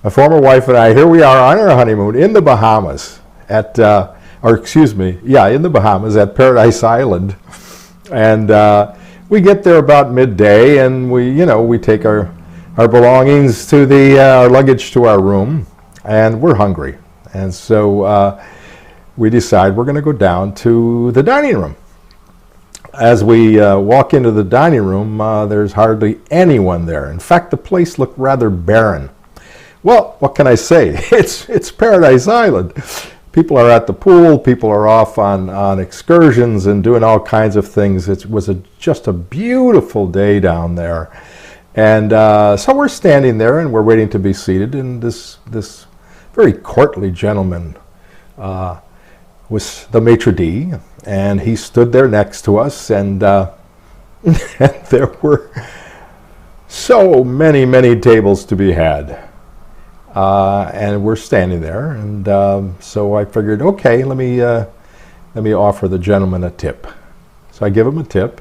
My former wife and I, here we are on our honeymoon in the Bahamas in the Bahamas at Paradise Island. And we get there about midday, and we take our belongings to our luggage to our room, and we're hungry. And so we decide we're going to go down to the dining room. As we walk into the dining room, there's hardly anyone there. In fact, the place looked rather barren. Well, what can I say? It's Paradise Island. People are at the pool, people are off on excursions and doing all kinds of things. It was just a beautiful day down there. And so we're standing there and we're waiting to be seated, and this very courtly gentleman was the maitre d', and he stood there next to us, and there were so many tables to be had. And we're standing there, and so I figured, okay, let me offer the gentleman a tip. So I give him a tip,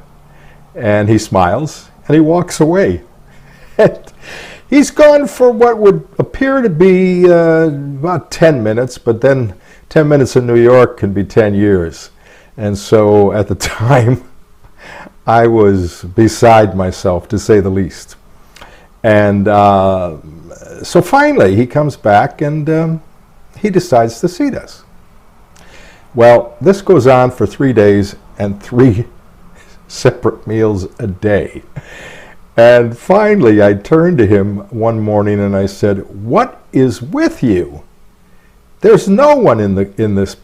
and he smiles, and he walks away. And he's gone for what would appear to be about 10 minutes, but then 10 minutes in New York can be 10 years. And so at the time, I was beside myself, to say the least. And so finally, he comes back and he decides to seat us. Well, this goes on for 3 days and 3 separate meals a day. And finally, I turned to him one morning and I said, "What is with you? There's no one in this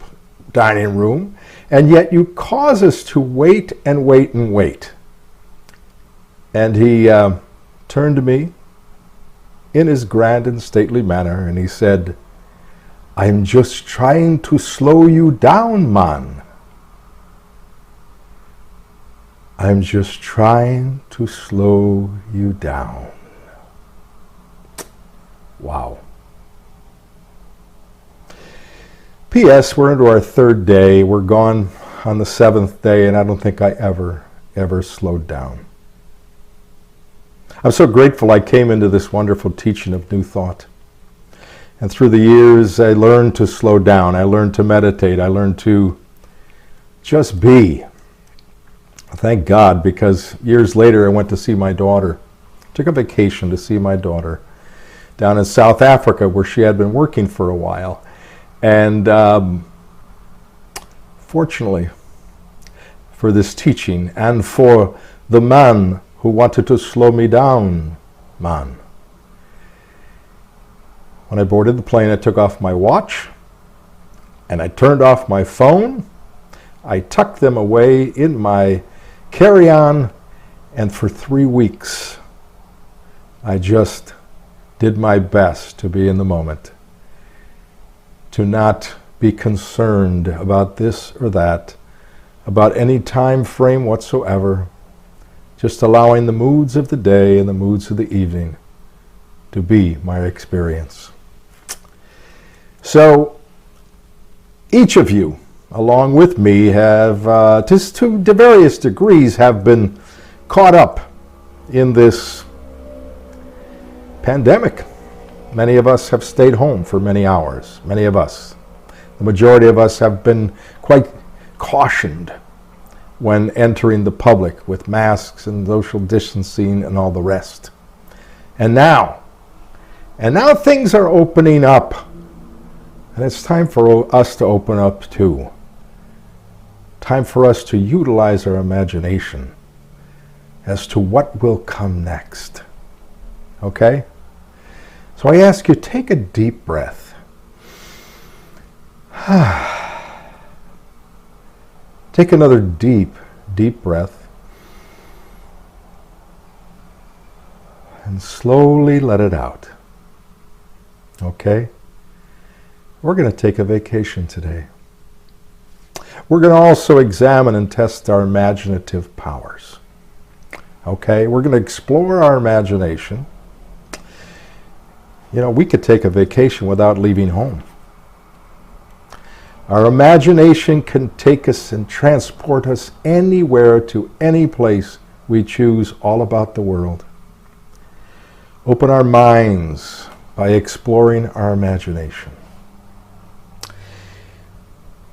dining room, and yet you cause us to wait and wait and wait." And he turned to me in his grand and stately manner, and he said, "I'm just trying to slow you down, man. I'm just trying to slow you down." Wow. P.S. We're into our 3rd day. We're gone on the 7th day, and I don't think I ever slowed down. I'm so grateful I came into this wonderful teaching of New Thought. And through the years, I learned to slow down. I learned to meditate. I learned to just be. Thank God, because years later I went to see my daughter. Took a vacation to see my daughter down in South Africa, where she had been working for a while. And fortunately for this teaching, and for the man who wanted to slow me down, man, when I boarded the plane, I took off my watch and I turned off my phone. I tucked them away in my carry-on, and for 3 weeks I just did my best to be in the moment, to not be concerned about this or that, about any time frame whatsoever, just allowing the moods of the day and the moods of the evening to be my experience. So each of you, along with me, have, to various degrees, have been caught up in this pandemic. Many of us have stayed home for many hours. Many of us. The majority of us have been quite cautioned when entering the public with masks and social distancing and all the rest. And now things are opening up. And it's time for us to open up too. Time for us to utilize our imagination as to what will come next. Okay? So I ask you, take a deep breath. Take another deep breath. And slowly let it out. Okay? We're going to take a vacation today. We're going to also examine and test our imaginative powers. Okay? We're going to explore our imagination. You know, we could take a vacation without leaving home. Our imagination can take us and transport us anywhere to any place we choose all about the world. Open our minds by exploring our imagination.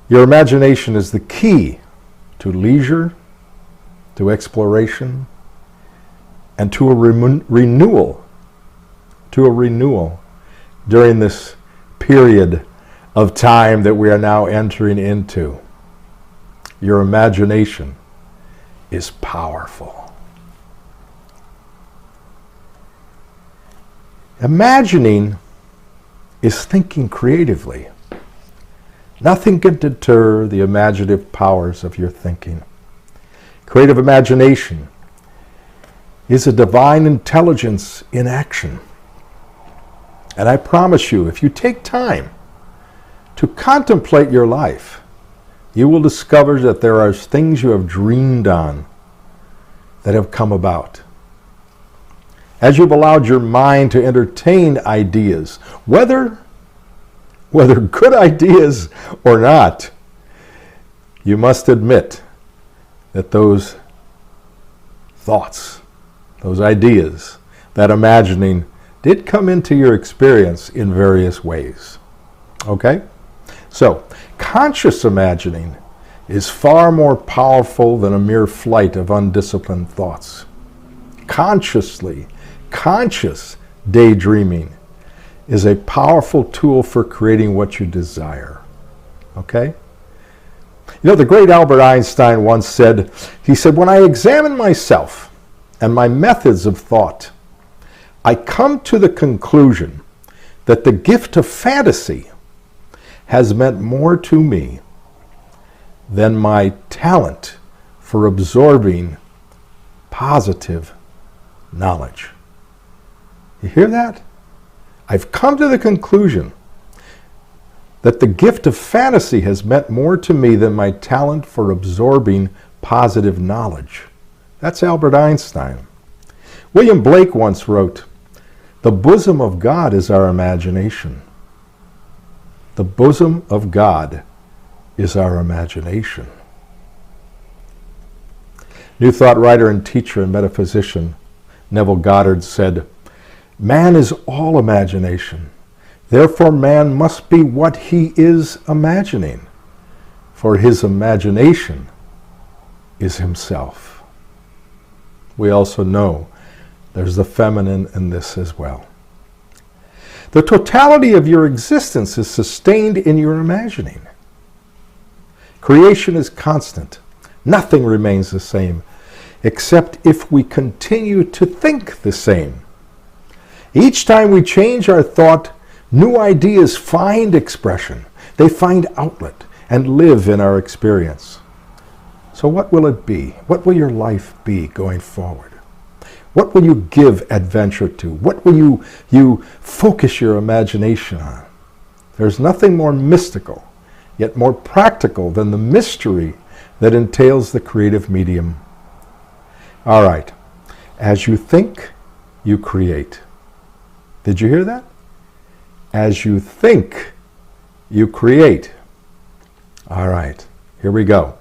Your imagination is the key to leisure, to exploration, and to a renewal during this period of time that we are now entering into. Your imagination is powerful. Imagining is thinking creatively. Nothing can deter the imaginative powers of your thinking. Creative imagination is a divine intelligence in action. And I promise you, if you take time to contemplate your life, you will discover that there are things you have dreamed on that have come about. As you've allowed your mind to entertain ideas, whether good ideas or not, you must admit that those thoughts, those ideas, that imagining did come into your experience in various ways. Okay? So, conscious imagining is far more powerful than a mere flight of undisciplined thoughts. Conscious daydreaming is a powerful tool for creating what you desire. Okay? You know, the great Albert Einstein once said, when I examine myself and my methods of thought, I come to the conclusion that the gift of fantasy has meant more to me than my talent for absorbing positive knowledge. You hear that? I've come to the conclusion that the gift of fantasy has meant more to me than my talent for absorbing positive knowledge. That's Albert Einstein. William Blake once wrote, "The bosom of God is our imagination." The bosom of God is our imagination. New Thought writer and teacher and metaphysician Neville Goddard said, "Man is all imagination. Therefore man must be what he is imagining, for his imagination is himself." We also know there's the feminine in this as well. The totality of your existence is sustained in your imagining. Creation is constant. Nothing remains the same, except if we continue to think the same. Each time we change our thought, new ideas find expression. They find outlet and live in our experience. So what will it be? What will your life be going forward? What will you give adventure to? What will you focus your imagination on? There's nothing more mystical, yet more practical than the mystery that entails the creative medium. All right. As you think, you create. Did you hear that? As you think, you create. All right. Here we go.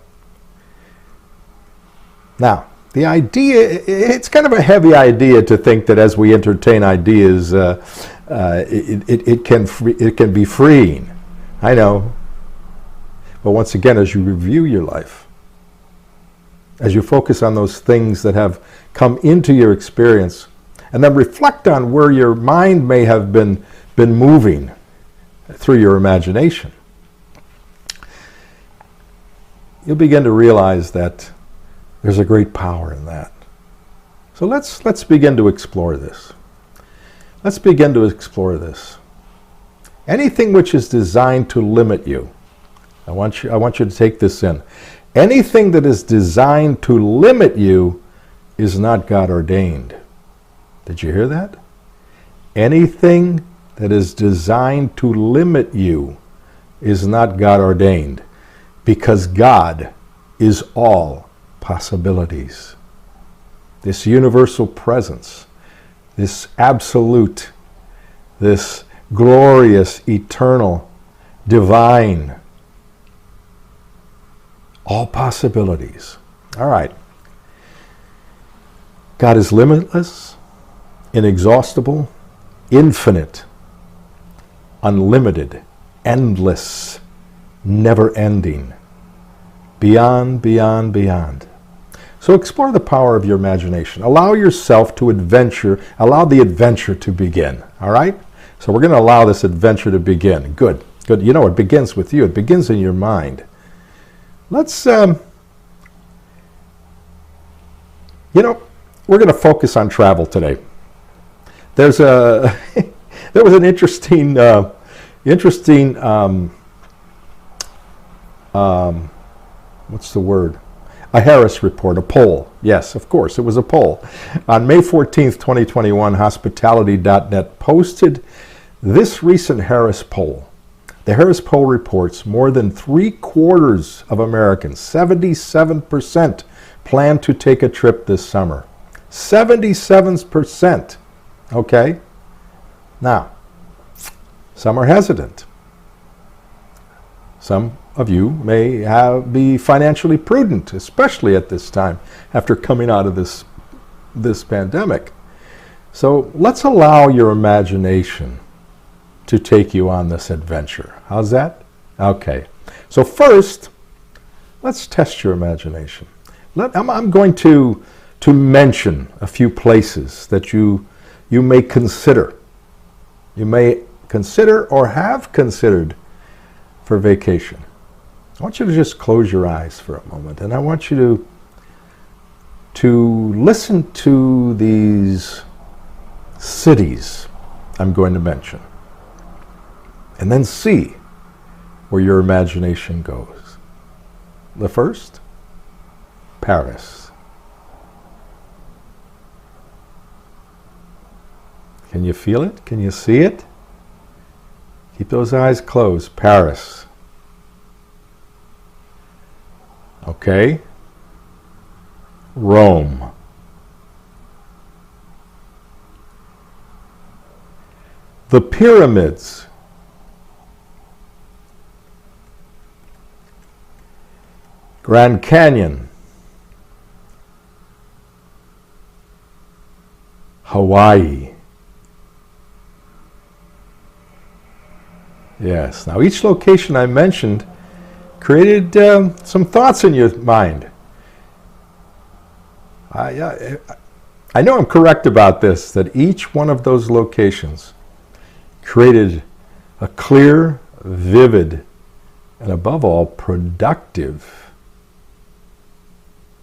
Now, the idea, it's kind of a heavy idea to think that as we entertain ideas, it can be freeing. I know. But once again, as you review your life, as you focus on those things that have come into your experience, and then reflect on where your mind may have been moving through your imagination, you'll begin to realize that there's a great power in that. So let's begin to explore this. Let's begin to explore this. Anything which is designed to limit you, I want you to take this in. Anything that is designed to limit you is not God ordained. Did you hear that? Anything that is designed to limit you is not God ordained, because God is all possibilities. This universal presence, this absolute, this glorious, eternal, divine, all possibilities. All right. God is limitless, inexhaustible, infinite, unlimited, endless, never-ending, beyond, beyond, beyond. So explore the power of your imagination. Allow yourself to adventure. Allow the adventure to begin. All right? So we're going to allow this adventure to begin. Good. Good. You know, it begins with you. It begins in your mind. Let's, we're going to focus on travel today. There's a, there was an interesting, what's the word? A Harris report, a poll. Yes, of course, it was a poll. On May 14th, 2021, Hospitality.net posted this recent Harris poll. The Harris poll reports more than 3/4 of Americans, 77%, plan to take a trip this summer. 77%. Okay? Now, some are hesitant. Some of you may be financially prudent, especially at this time, after coming out of this pandemic. So let's allow your imagination to take you on this adventure. How's that? Okay. So first, let's test your imagination. I'm going to mention a few places that you may consider. You may consider or have considered for vacation. I want you to just close your eyes for a moment, and I want you to listen to these cities I'm going to mention, and then see where your imagination goes. The first, Paris. Can you feel it? Can you see it? Keep those eyes closed. Paris. Okay. Rome. The pyramids. Grand Canyon. Hawaii. Yes. Now, each location I mentioned created some thoughts in your mind. I know I'm correct about this, that each one of those locations created a clear, vivid, and above all, productive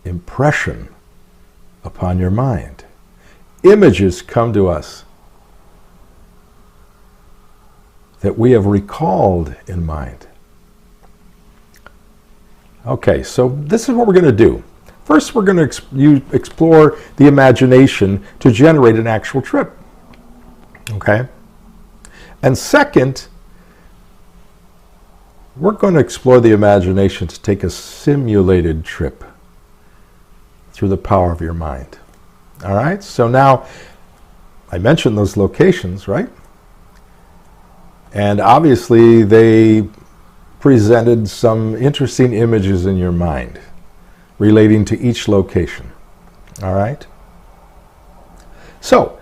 impression upon your mind. Images come to us that we have recalled in mind. Okay, so this is what we're going to do. First, we're going to explore the imagination to generate an actual trip. Okay? And second, we're going to explore the imagination to take a simulated trip through the power of your mind. All right? So now, I mentioned those locations, right? And obviously, they presented some interesting images in your mind relating to each location. All right? So,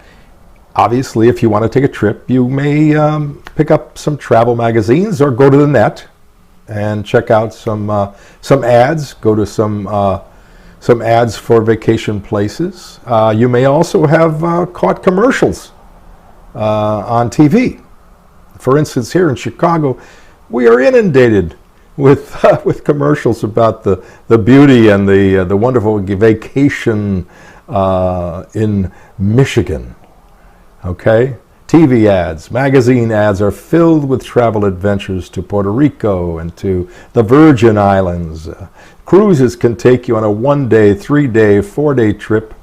obviously, if you want to take a trip, you may pick up some travel magazines or go to the net and check out some ads. Go to some ads for vacation places. You may also have caught commercials on TV. For instance, here in Chicago, we are inundated with commercials about the beauty and the wonderful vacation in Michigan. Okay? TV ads, magazine ads are filled with travel adventures to Puerto Rico and to the Virgin Islands. Cruises can take you on a 1-day, 3-day, 4-day trip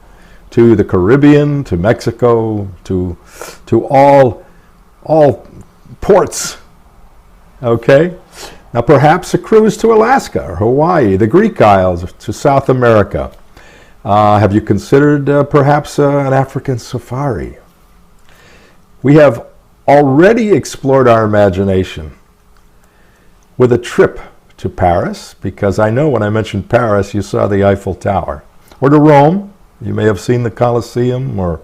to the Caribbean, to Mexico, to all ports. Okay? Now perhaps a cruise to Alaska or Hawaii, the Greek Isles, to South America. Have you considered perhaps an African safari? We have already explored our imagination with a trip to Paris, because I know when I mentioned Paris, you saw the Eiffel Tower. Or to Rome, you may have seen the Colosseum or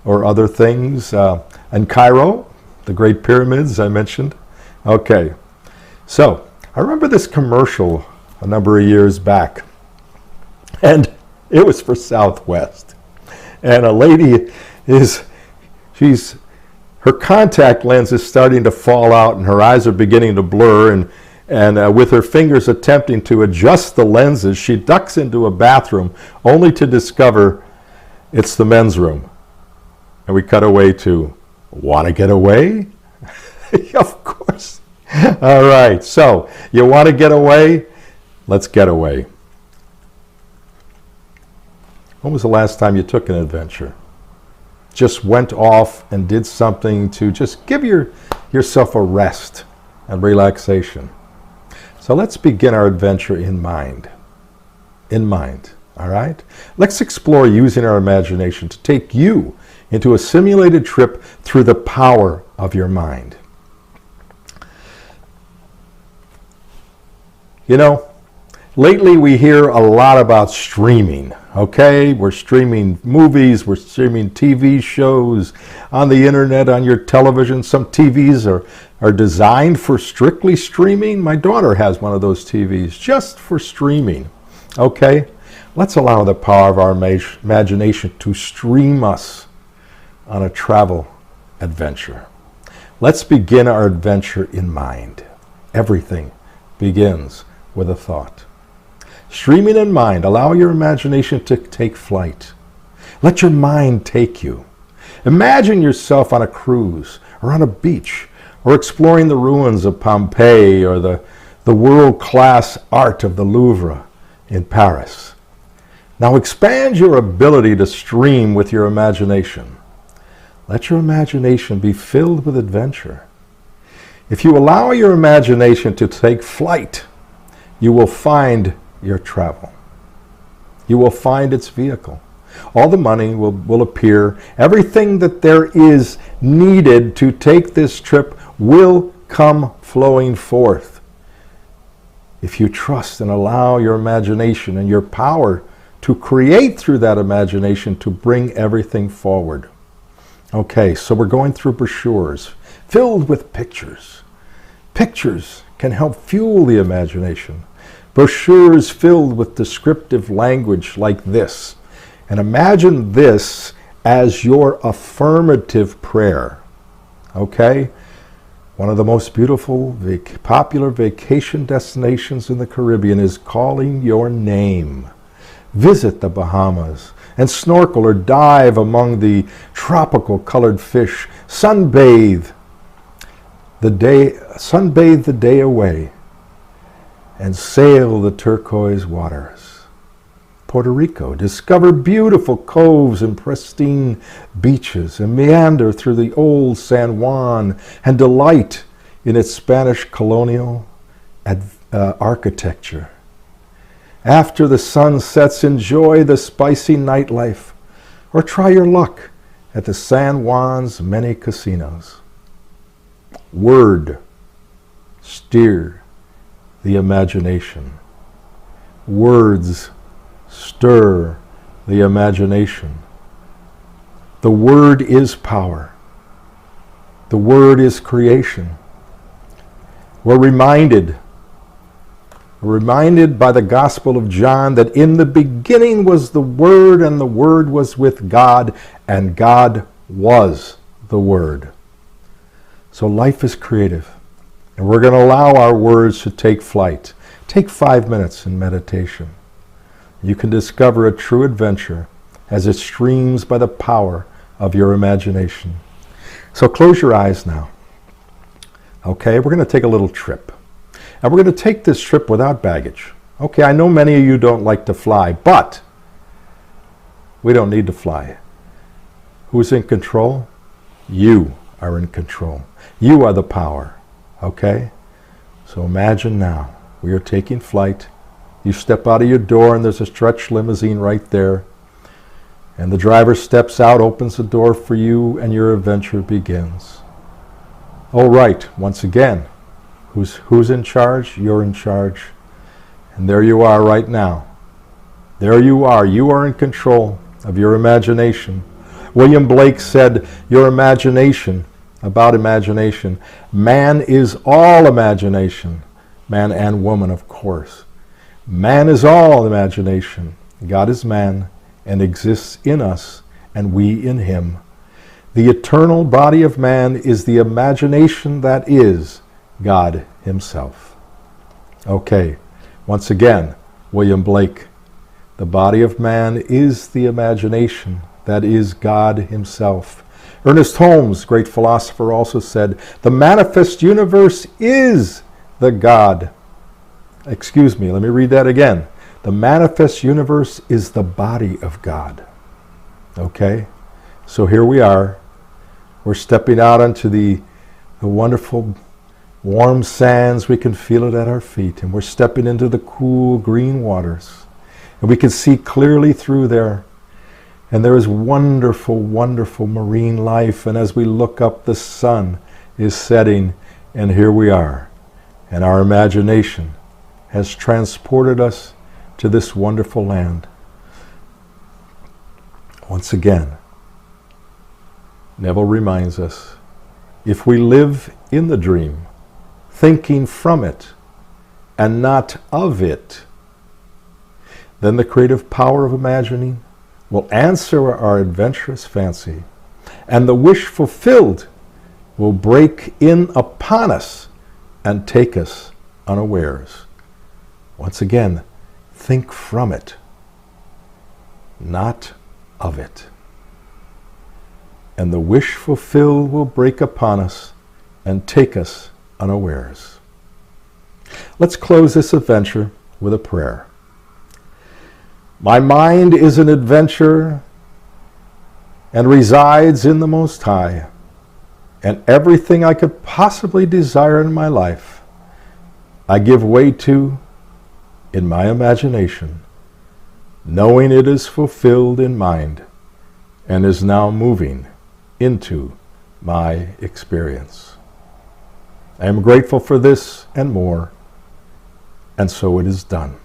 other things. And Cairo, The Great Pyramids I mentioned. Okay, so I remember this commercial a number of years back, and it was for Southwest. And a lady her contact lens is starting to fall out and her eyes are beginning to blur, and with her fingers attempting to adjust the lenses, she ducks into a bathroom only to discover it's the men's room. And we cut away to, want to get away? Of course. All right, so you want to get away? Let's get away. When was the last time you took an adventure? Just went off and did something to just give yourself a rest and relaxation. So let's begin our adventure in mind. In mind, all right? Let's explore using our imagination to take you into a simulated trip through the power of your mind. You know, lately we hear a lot about streaming, okay? We're streaming movies, we're streaming TV shows on the internet, on your television. Some TVs are designed for strictly streaming. My daughter has one of those TVs just for streaming, okay? Let's allow the power of our imagination to stream us on a travel adventure. Let's begin our adventure in mind. Everything begins with a thought. Streaming in mind, allow your imagination to take flight. Let your mind take you. Imagine yourself on a cruise or on a beach or exploring the ruins of Pompeii or the world-class art of the Louvre in Paris. Now expand your ability to stream with your imagination. Let your imagination be filled with adventure. If you allow your imagination to take flight, you will find your travel. You will find its vehicle. All the money will appear. Everything that there is needed to take this trip will come flowing forth. If you trust and allow your imagination and your power to create through that imagination to bring everything forward. Okay, so we're going through brochures filled with pictures. Pictures can help fuel the imagination. Brochures filled with descriptive language like this. And imagine this as your affirmative prayer. Okay? One of the most beautiful, popular vacation destinations in the Caribbean is calling your name. Visit the Bahamas and snorkel or dive among the tropical colored fish. Sunbathe the day away and sail the turquoise waters. Puerto Rico, discover beautiful coves and pristine beaches and meander through the old San Juan and delight in its Spanish colonial architecture. After the sun sets, enjoy the spicy nightlife or try your luck at the San Juan's many casinos. Word, steer the imagination. Words stir the imagination. The word is power. The word is creation. We're reminded by the Gospel of John that in the beginning was the Word, and the Word was with God, and God was the Word. So life is creative, and we're going to allow our words to take flight. Take 5 minutes in meditation. You can discover a true adventure as it streams by the power of your imagination. So close your eyes now. Okay, we're going to take a little trip. And we're going to take this trip without baggage. Okay, I know many of you don't like to fly, but we don't need to fly. Who's in control? You are in control. You are the power. Okay? So imagine now, we are taking flight. You step out of your door and there's a stretch limousine right there. And the driver steps out, opens the door for you, and your adventure begins. All right, once again, who's in charge? You're in charge. And there you are right now. There you are. You are in control of your imagination. William Blake said, your imagination about imagination. Man is all imagination. Man and woman, of course. Man is all imagination. God is man and exists in us, and we in him. The eternal body of man is the imagination that is God himself. Okay, once again, William Blake. The body of man is the imagination that is God himself. Ernest Holmes, great philosopher, also said, the manifest universe is the God. Excuse me, let me read that again. The manifest universe is the body of God. Okay? So here we are. We're stepping out onto the wonderful warm sands. We can feel it at our feet. And we're stepping into the cool green waters. And we can see clearly through there. And there is wonderful, wonderful marine life. And as we look up, the sun is setting. And here we are. And our imagination has transported us to this wonderful land. Once again, Neville reminds us, if we live in the dream, thinking from it and not of it, then the creative power of imagining will answer our adventurous fancy, and the wish fulfilled will break in upon us and take us unawares. Once again, think from it, not of it. And the wish fulfilled will break upon us and take us unawares. Let's close this adventure with a prayer. My mind is an adventure and resides in the Most High, and everything I could possibly desire in my life, I give way to in my imagination, knowing it is fulfilled in mind and is now moving into my experience. I am grateful for this and more, and so it is done.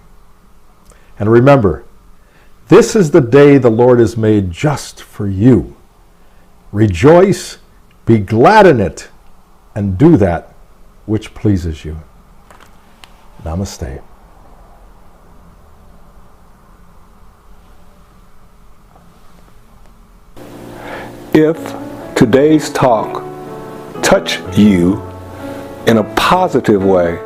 And remember, this is the day the Lord has made just for you. Rejoice, be glad in it, and do that which pleases you. Namaste. If today's talk touched you in a positive way,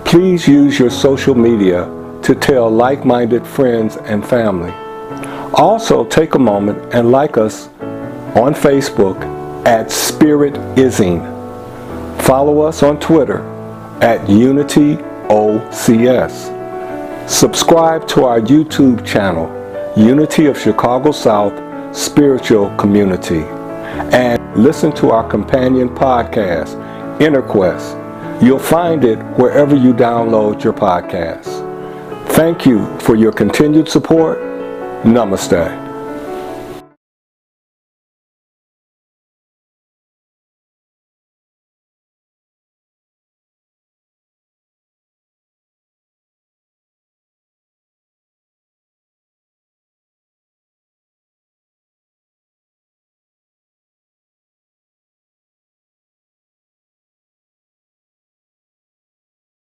please use your social media to tell like-minded friends and family. Also, take a moment and like us on Facebook at SpiritIsing. Follow us on Twitter at UnityOCS. Subscribe to our YouTube channel, Unity of Chicago South Spiritual Community, and listen to our companion podcast, Inner Quest. You'll find it wherever you download your podcasts. Thank you for your continued support. Namaste.